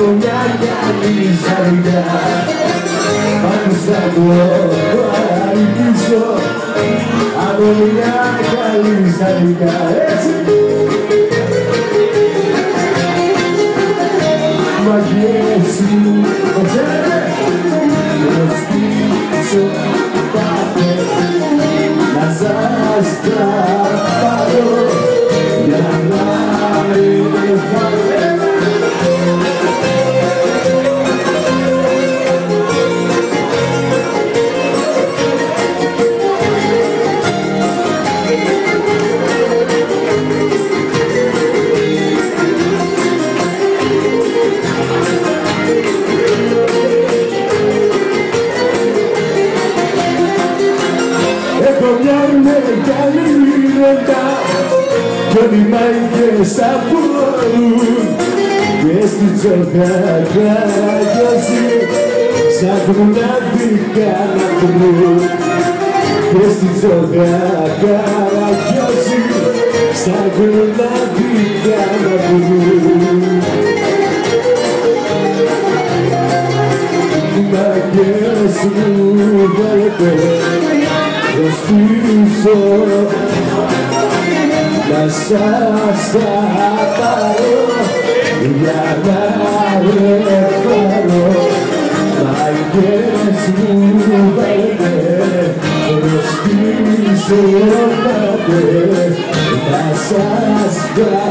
από μια καλή ζαριά. Πάνω στα κομμάρι πίσω από μια καλή ζαριά. Έτσι! Μαγιές μου, το ξέρετε! Ρωτήσω πάτε να σας τα πάρω για να είναι φανένα. Έχω μια μεγάλη ρότα κι όλοι μάγκες απορούν και στη τσόχα καραγιάζει ψάχνουν αδικά να βρουν και στη τσόχα καραγιάζει ψάχνουν αδικά να βρουν. Μάγκες μου βάλετε προς πίσω να σας τα πάρω για να ρεφάρω. Μάγκες μου βάλετε προς πίσω να σας τα